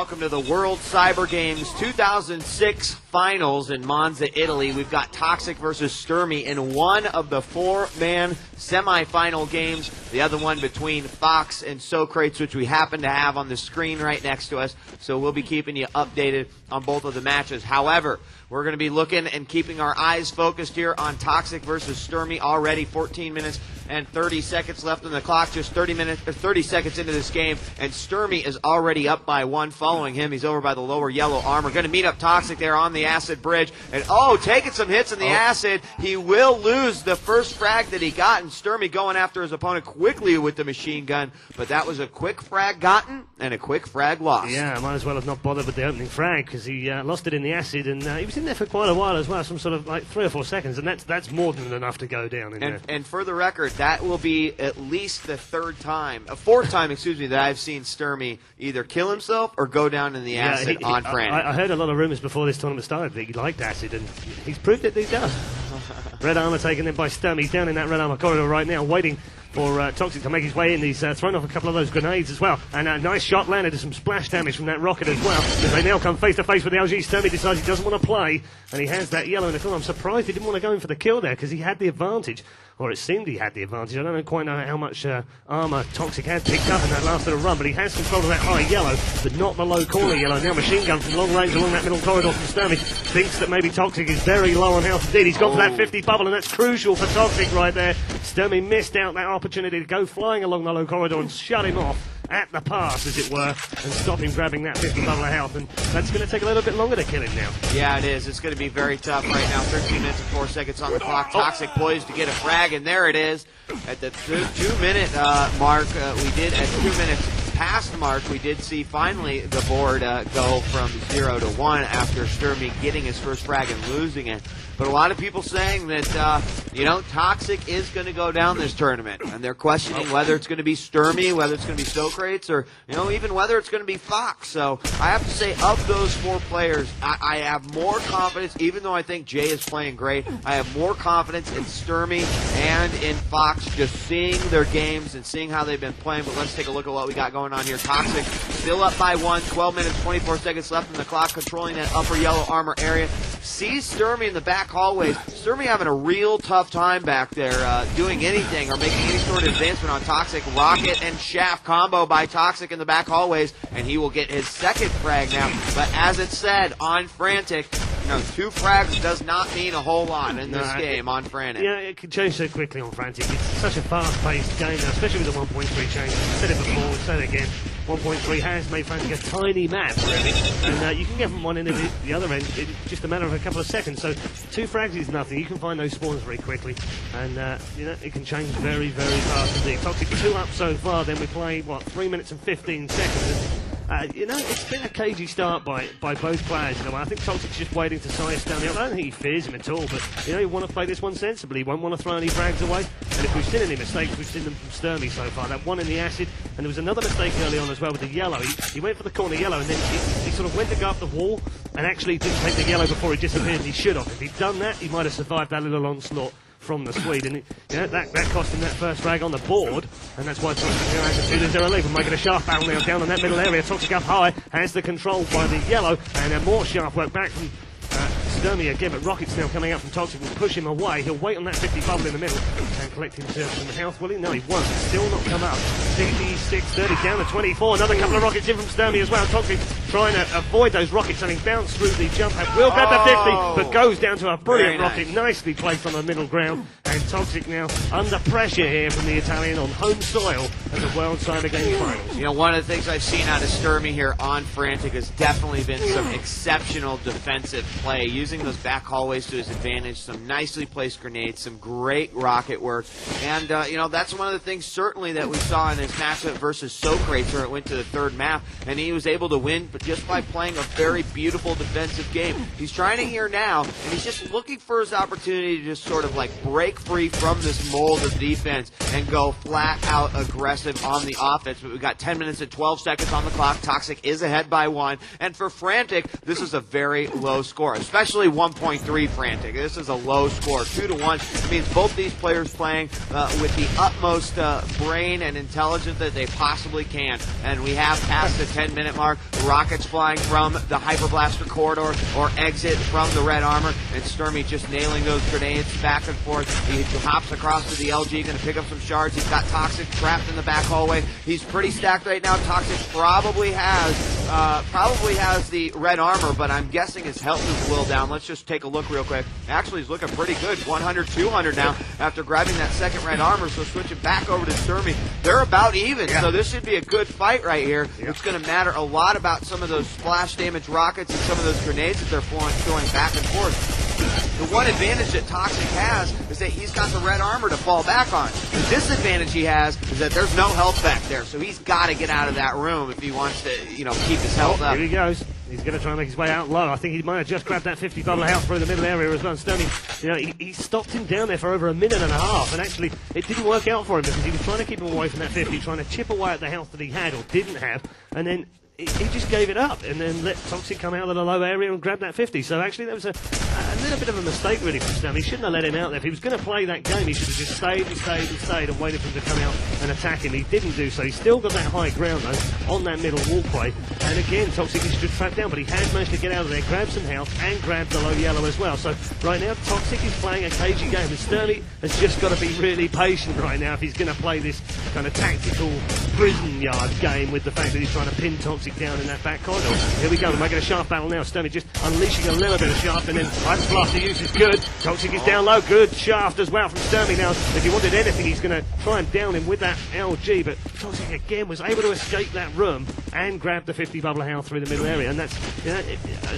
Welcome to the World Cyber Games 2006 Finals in Monza, Italy. We've got Toxic versus Stermy in one of the four-man semifinal games. The other one between Fox and Socrates, which we happen to have on the screen right next to us. So we'll be keeping you updated on both of the matches. However, we're going to be looking and keeping our eyes focused here on Toxic versus Stermy. Already 14 minutes and 30 seconds left on the clock. Just 30 seconds into this game, and Stermy is already up by one. Following him, he's over by the lower yellow armor. Going to meet up Toxic there on the acid bridge, and taking some hits in the acid. He will lose the first frag that he got, and Stermy going after his opponent quickly with the machine gun. But that was a quick frag gotten and a quick frag lost. Yeah, might as well have not bothered with the opening frag because he lost it in the acid, and he was in there for quite a while as well, some sort of like 3 or 4 seconds, and that's more than enough to go down in there. And for the record, that will be at least the fourth time, that I've seen Stermy either kill himself or go down in the acid on Frantic. I heard a lot of rumors before this tournament started that he liked acid, and he's proved it that he does. Red armor taken in by Stermy. He's down in that red armor corridor right now, waiting for Toxic to make his way in. He's thrown off a couple of those grenades as well, and a nice shot landed. Some splash damage from that rocket as well. As they now come face to face with the LG, Stermy decides he doesn't want to play, and he has that yellow in the corner. I'm surprised he didn't want to go in for the kill there because he had the advantage, or it seemed he had the advantage. I don't quite know how much armor Toxic had picked up in that last little run, but he has control of that high yellow, but not the low corner yellow. Now machine gun from long range along that middle corridor from Stermy. Thinks that maybe Toxic is very low on health indeed. He's gone for that 50 bubble, and that's crucial for Toxic right there. Stermy missed out that opportunity to go flying along the low corridor and shut him off at the pass, as it were, and stop him grabbing that 50 bubble of health, and that's going to take a little bit longer to kill him now. Yeah, it is. It's going to be very tough right now. 13 minutes and 4 seconds on the clock. Toxic poised to get a frag, and there it is. At the 2-minute mark, we did, at 2 minutes past the mark, we did see finally the board go from 0 to 1 after Stermy getting his first frag and losing it. But a lot of people saying that, Toxic is going to go down this tournament. And they're questioning whether it's going to be Stermy, whether it's going to be Socrates, or, even whether it's going to be Fox. So I have to say, of those 4 players, I have more confidence, even though I think Jay is playing great, I have more confidence in Stermy and in Fox, just seeing their games and seeing how they've been playing. But let's take a look at what we got going on here. Toxic still up by 1, 12 minutes, 24 seconds left on the clock, controlling that upper yellow armor area. Sees Stermy in the back hallways. Stermy having a real tough time back there doing anything or making any sort of advancement on Toxic. Rocket and shaft combo by Toxic in the back hallways, and he will get his second frag now. But as it said on Frantic, 2 frags does not mean a whole lot in this game on Frantic. Yeah, it can change so quickly on Frantic. It's such a fast-paced game now, especially with the 1.3 change. I said it before, we'll say it again. 1.3 has made Frantic a tiny map, really. And you can get from one end to the other end in just a matter of a couple of seconds. So 2 frags is nothing. You can find those spawns very quickly. And, it can change very, very fast indeed. Toxic 2 up so far, then we play, 3 minutes and 15 seconds. It's been a cagey start by both players. I think Toxic's just waiting to size down. I don't think he fears him at all, but he want to play this one sensibly. He won't want to throw any frags away. And if we've seen any mistakes, we've seen them from Stermy so far. That one in the acid, and there was another mistake early on as well with the yellow. He went for the corner yellow, and then he sort of went to go up the wall and actually didn't take the yellow before he disappeared. He should have. If he'd done that, he might have survived that little onslaught from the Swede, and that cost him that first frag on the board, and that's why Toxic now has a 2-0 lead. We're making a sharp battle now down on that middle area. Toxic up high, has the control by the yellow, and more sharp work back from Stermy again, but Rocket's now coming out from Toxic will push him away. He'll wait on that 50 bubble in the middle and collect himself some health. Will he? No, he won't. Still not come up. 66, 30 down to 24. Another couple of rockets in from Stermy as well. Toxic trying to avoid those rockets, having bounced through the jump pad. Will grab the 50, but goes down to a brilliant rocket. Nicely placed on the middle ground. And Toxic now under pressure here from the Italian on home soil at the World Cyber Games Finals. One of the things I've seen out of Stermy here on Frantic has definitely been some exceptional defensive play, using those back hallways to his advantage, some nicely placed grenades, some great rocket work. And, that's one of the things certainly that we saw in his matchup versus Socrates, where it went to the 3rd map, and he was able to win, but just by playing a very beautiful defensive game. He's trying it here now, and he's just looking for his opportunity to just sort of break free from this mold of defense and go flat out aggressive on the offense. But we've got 10 minutes and 12 seconds on the clock. Toxic is ahead by 1. And for Frantic, this is a very low score, especially 1.3 Frantic. This is a low score. 2 to 1 means both these players playing with the utmost brain and intelligence that they possibly can. And we have passed the 10-minute mark. Rocket rockets flying from the Hyperblaster corridor or exit from the red armor, and Stermy just nailing those grenades back and forth. He hops across to the LG, going to pick up some shards. He's got Toxic trapped in the back hallway. He's pretty stacked right now. Toxic probably has the red armor, but I'm guessing his health is a little down. Let's just take a look real quick. Actually, he's looking pretty good. 100, 200 now after grabbing that second red armor, so switching back over to Stermy. They're about even, so this should be a good fight right here. It's going to matter a lot about some of those splash damage rockets and some of those grenades that they're throwing back and forth. The one advantage that Toxic has is that he's got the red armor to fall back on. The disadvantage he has is that there's no health back there, so he's got to get out of that room if he wants to, keep his health up. Here he goes. He's going to try and make his way out low. I think he might have just grabbed that 50 bubble health through the middle area as well. Stermy, he stopped him down there for over a minute and a half, and actually it didn't work out for him because he was trying to keep him away from that 50, trying to chip away at the health that he had or didn't have, and then he just gave it up and then let Toxic come out of the low area and grab that 50. So actually that was a little bit of a mistake really from Stermy. He shouldn't have let him out there. If he was going to play that game, he should have just stayed and waited for him to come out and attack him. He didn't do so. He's still got that high ground though on that middle walkway. And again, Toxic is just trapped down, but he has managed to get out of there, grab some health and grab the low yellow as well. So right now Toxic is playing a cagey game, and Stermy has just got to be really patient right now if he's going to play this kind of tactical prison yard game with the fact that he's trying to pin Toxic down in that back corridor. Here we go, we're making a shaft battle now. Stermy just unleashing a little bit of shaft, and then Hyperblaster use is good. Toxic is down low, good shaft as well from Stermy. Now, if he wanted anything, he's going to try and down him with that LG, but Toxic again was able to escape that room and grab the 50 bubble health through the middle area. And that's,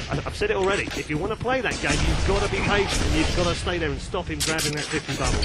I've said it already, if you want to play that game, you've got to be patient and you've got to stay there and stop him grabbing that 50 bubble.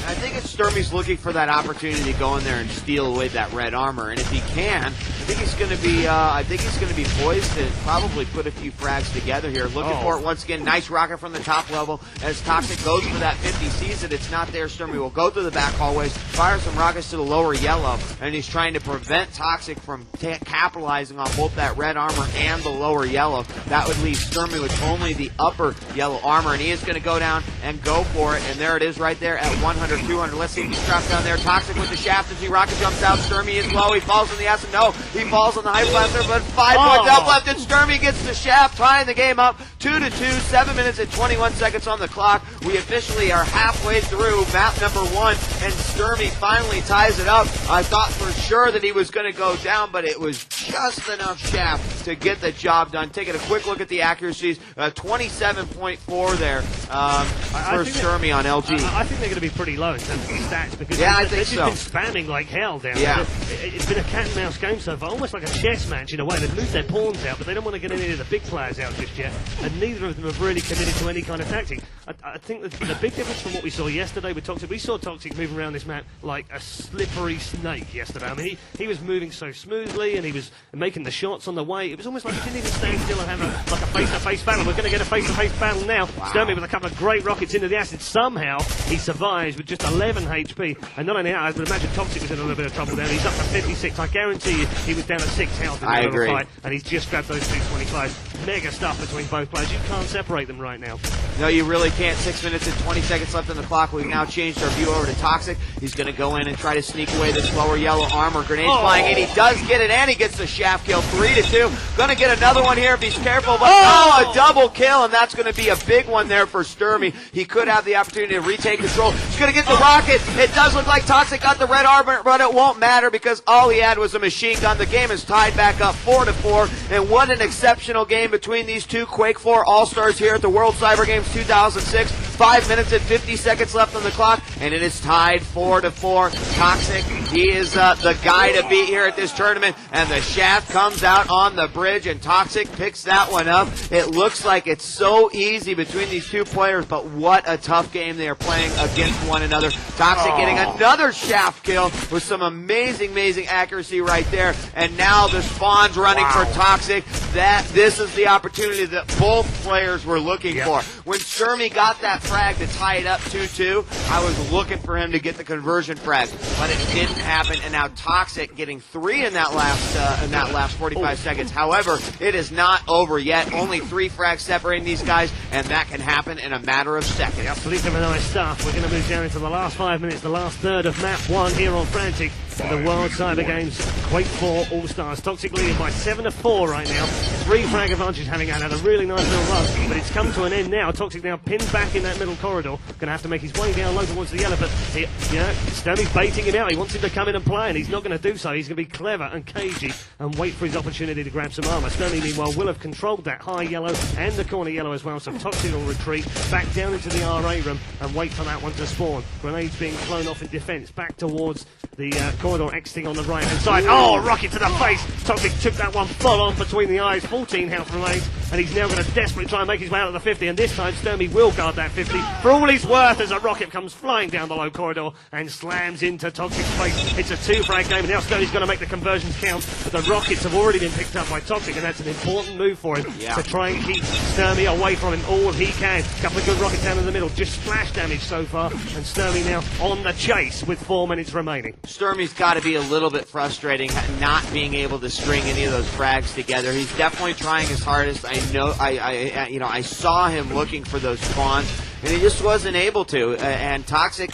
I think it's Stermy's looking for that opportunity to go in there and steal away that red armor, and if he can, I think he's going to be poised to probably put a few frags together here. Looking for it once again. Nice rocket from the top level as Toxic goes for that 50. Sees that it's not there. Stermy will go through the back hallways, fire some rockets to the lower yellow, and he's trying to prevent Toxic from capitalizing on both that red armor and the lower yellow. That would leave Stermy with only the upper yellow armor, and he is going to go down and go for it. And there it is right there at 100, 200. Let's see if he's trapped down there. Toxic with the shaft as he rocket jumps out. Stermy is low. He falls in the acid. No, he falls on the high blaster, but 5 points up left, and Stermy gets the shaft, tying the game up 2-2, 7 minutes and 21 seconds on the clock. We officially are halfway through map number 1, and Stermy finally ties it up. I thought for sure that he was going to go down, but it was just enough shaft to get the job done. Taking a quick look at the accuracies, 27.4 there for Stermy on LG. I think they're going to be pretty low in terms of the stats because they've just been spamming like hell down there. It's been a cat and mouse game so far, almost like a chess match in a way. They've moved their pawns out, but they don't want to get any of the big players out just yet, and neither of them have really committed to any kind of tactic. I think that the big difference from what we saw yesterday with Toxic, we saw Toxic moving around this map like a slippery snake yesterday. I mean, he was moving so smoothly, and he was making the shots on the way. It was almost like he didn't even stand still and have a face-to-face battle. We're going to get a face-to-face battle now. Stermy with a couple of great rockets into the acid. Somehow, he survives with just 11 HP, and not only that, I would imagine Toxic was in a little bit of trouble there. He's up to 56. I guarantee you he was down to 6 health in the middle of the fight, and he's just grabbed those 225s. Mega stuff between both players. You can't separate them right now. No, you really can't. 6 minutes and 20 seconds left on the clock. We've now changed our view over to Toxic. He's going to go in and try to sneak away this lower yellow armor. Grenades flying in. He does get it, and he gets the shaft kill. 3-2. Going to get another one here if he's careful, but a double kill, and that's going to be a big one there for Stermy. He could have the opportunity to retake control. He's going to get the rocket. It does look like Toxic got the red armor, but it won't matter because all he had was a machine gun. The game is tied back up 4-4, and what an exceptional game between these two Quake 4 All-Stars here at the World Cyber Games 2006. 5 minutes and 50 seconds left on the clock, and it is tied 4-4. Toxic, he is the guy to beat here at this tournament, and the shaft comes out on the bridge, and Toxic picks that one up. It looks like it's so easy between these two players, but what a tough game they are playing against one another. Toxic getting another shaft kill with some amazing accuracy right there, and now the spawn's running for Toxic. This is the opportunity that both players were looking for. When Stermy got that frag to tie it up 2-2, I was looking for him to get the conversion frag, but it didn't happen, and now Toxic getting 3 in that last 45 seconds. However, it is not over yet. Only 3 frags separating these guys, and that can happen in a matter of seconds. Absolutely nice stuff. We're going to move down into the last 5 minutes, the last third of map 1 here on Frantic. the World Cyber Games Quake 4 All-Stars. Toxic leading by 7-4 right now. 3 frag advantage, having had a really nice little run, but it's come to an end now. Toxic now pinned back in that middle corridor. Going to have to make his way down low towards the yellow, but Stermy's baiting him out. He wants him to come in and play, and he's not going to do so. He's going to be clever and cagey and wait for his opportunity to grab some armor. Stermy, meanwhile, will have controlled that high yellow and the corner yellow as well, so Toxic will retreat back down into the RA room and wait for that one to spawn. Grenades being flown off in defense, back towards the corridor exiting on the right hand side. Oh, rocket to the face! Toxic took that one full on between the eyes. 14 health remains, and he's now going to desperately try and make his way out of the 50, and this time Stermy will guard that 50 for all he's worth as a rocket comes flying down the low corridor and slams into Toxic's face. It's a 2-frag game, and now Stermy's going to make the conversions count, but the rockets have already been picked up by Toxic, and that's an important move for him to try and keep Stermy away from him all he can. A couple of good rockets down in the middle, just splash damage so far, and Stermy now on the chase with 4 minutes remaining. Stermy's got to be a little bit frustrating not being able to string any of those frags together. He's definitely trying his hardest. I know, I saw him looking for those spawns, and he just wasn't able to. And Toxic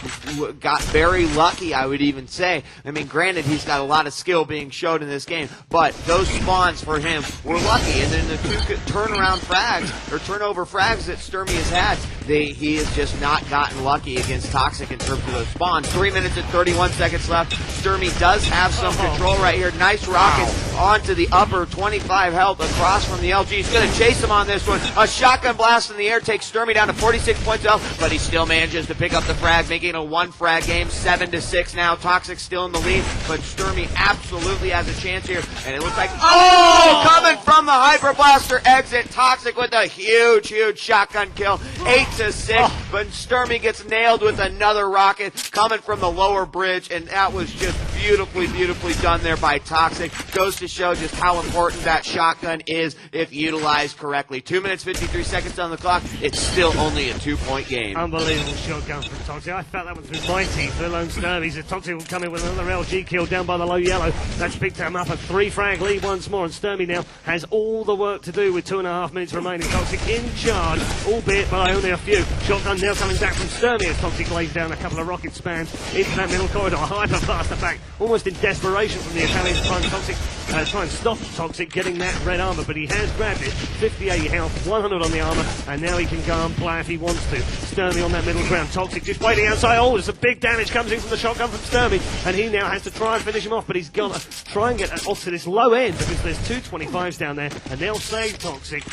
got very lucky, I would even say. I mean, granted, he's got a lot of skill being showed in this game, but those spawns for him were lucky. And then the 2 turnaround frags, or turnover frags that Stermy has had, he has just not gotten lucky against Toxic in terms of those spawns. 3 minutes and 31 seconds left. Stermy does have some control right here. Nice rocket onto the upper, 25 health across from the LG. He's going to chase him on this one. A shotgun blast in the air takes Stermy down to 46 points health, but he still manages to pick up the frag, making it a 1-frag game. 7-6 now. Toxic still in the lead, but Stermy absolutely has a chance here. And it looks like, coming from the Hyper Blaster exit, Toxic with a huge shotgun kill. 8-6, but Stermy gets nailed with another rocket coming from the lower bridge, and that was just beautifully done there by Toxic. Goes to show just how important that shotgun is if utilized correctly. 2 minutes 53 seconds on the clock. It's still only a 2-point game. Unbelievable shotgun from Toxic. I felt that one through my teeth, let alone Stermy's. Toxic will come in with another LG kill down by the low yellow. That's picked him up a 3-frag lead once more, and Stermy now has all the work to do with 2.5 minutes remaining. Toxic in charge, albeit by only a few. Shotgun now coming back from Stermy as Toxic lays down a couple of rocket spans into that middle corridor. Hyper blaster back, almost in desperation from the Italians to try and stop Toxic getting that red armor, but he has grabbed it. 58 health, 100 on the armor, and now he can go and play if he wants to. Stermy on that middle ground. Toxic just waiting outside. Oh, there's some big damage comes in from the shotgun from Stermy, and he now has to try and finish him off, but he's got to try and get off to this low end because there's 2 25s down there, and they'll save Toxic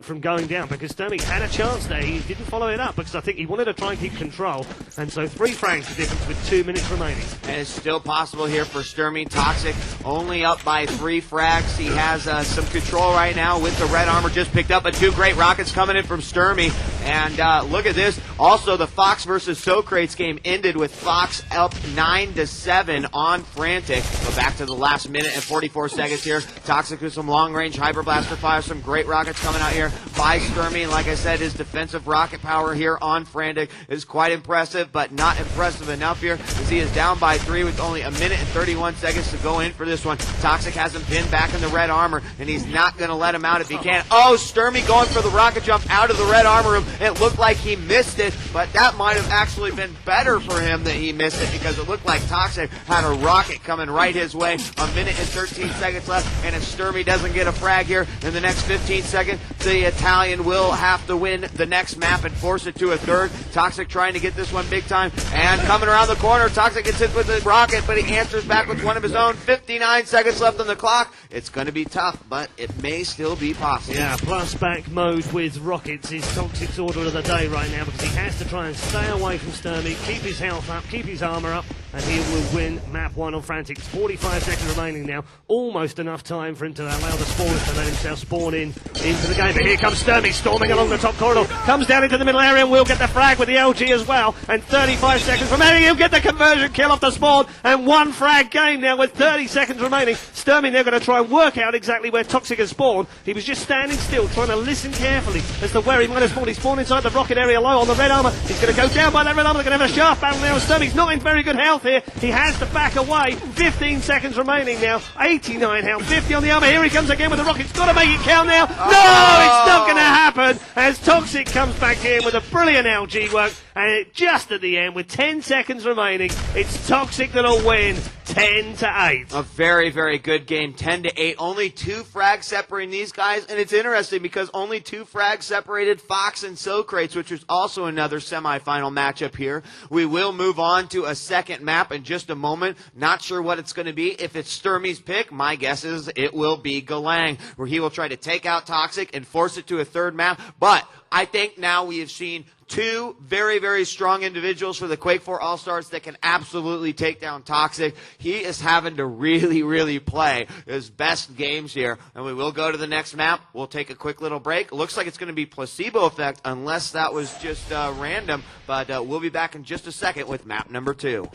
from going down, because Stermy had a chance there. He didn't follow it up because I think he wanted to try and keep control, and so 3 frags the difference with 2 minutes remaining. And it's still possible here for Stermy. Toxic only up by 3 frags. He has some control right now with the red armor just picked up, but 2 great rockets coming in from Stermy. And look at this. Also, the Fox versus Socrates game ended with Fox up 9-7 on Frantic. But back to the last minute and 44 seconds here. Toxic with some long-range Hyper Blaster fire, some great rockets coming out here by Stermy. And like I said, his defensive rocket power here on Frantic is quite impressive, but not impressive enough here, as he is down by 3 with only a minute and 31 seconds to go in for this one. Toxic has him pinned back in the red armor, and he's not going to let him out if he can. Oh, Stermy going for the rocket jump out of the red armor room. It looked like he missed it, but that might have actually been better for him that he missed it, because it looked like Toxic had a rocket coming right his way. A minute and 13 seconds left, and if Stermy doesn't get a frag here in the next 15 seconds, the Italian will have to win the next map and force it to a third. Toxic trying to get this one big time, and coming around the corner, Toxic gets hit with the rocket, but he answers back with one of his own. 59 seconds left on the clock. It's going to be tough, but it may still be possible. Yeah, plus back mode with rockets is Toxic's order of the day right now, because he has to try and stay away from Stermy, keep his health up, keep his armor up, and he will win map 1 on Frantic. 45 seconds remaining now. Almost enough time for him to allow the spawners to let himself spawn into the game. But here comes Stermy storming along the top corridor. Comes down into the middle area and will get the frag with the LG as well. And 35 seconds remaining. He'll get the conversion kill off the spawn. And 1 frag game now with 30 seconds remaining. Stermy now going to try and work out exactly where Toxic has spawned. He was just standing still, trying to listen carefully as to where he might have spawned. He spawned inside the rocket area low on the red armor. He's going to go down by that red armor. They're going to have a sharp battle now. Stermy's not in very good health here. He has to back away. 15 seconds remaining now. 89 health, 50 on the armor. Here he comes again with the rockets. Got to make it count now. No, it's not going to happen as Toxic comes back in with a brilliant LG work. And just at the end, with 10 seconds remaining, it's Toxic that'll win. 10-8. A very, very good game, 10-8. Only 2 frags separating these guys, and it's interesting because only 2 frags separated Fox and Socrates, which is also another semifinal matchup here. We will move on to a second map in just a moment. Not sure what it's going to be. If it's Stermy's pick, my guess is it will be Galang, where he will try to take out Toxic and force it to a third map. But I think now we have seen 2 very, very strong individuals for the Quake 4 All-Stars that can absolutely take down Toxic. He is having to really, really play his best games here. And we will go to the next map. We'll take a quick little break. Looks like it's going to be placebo effect unless that was just random. But we'll be back in just a second with map number 2.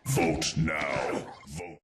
Vote now. Vote.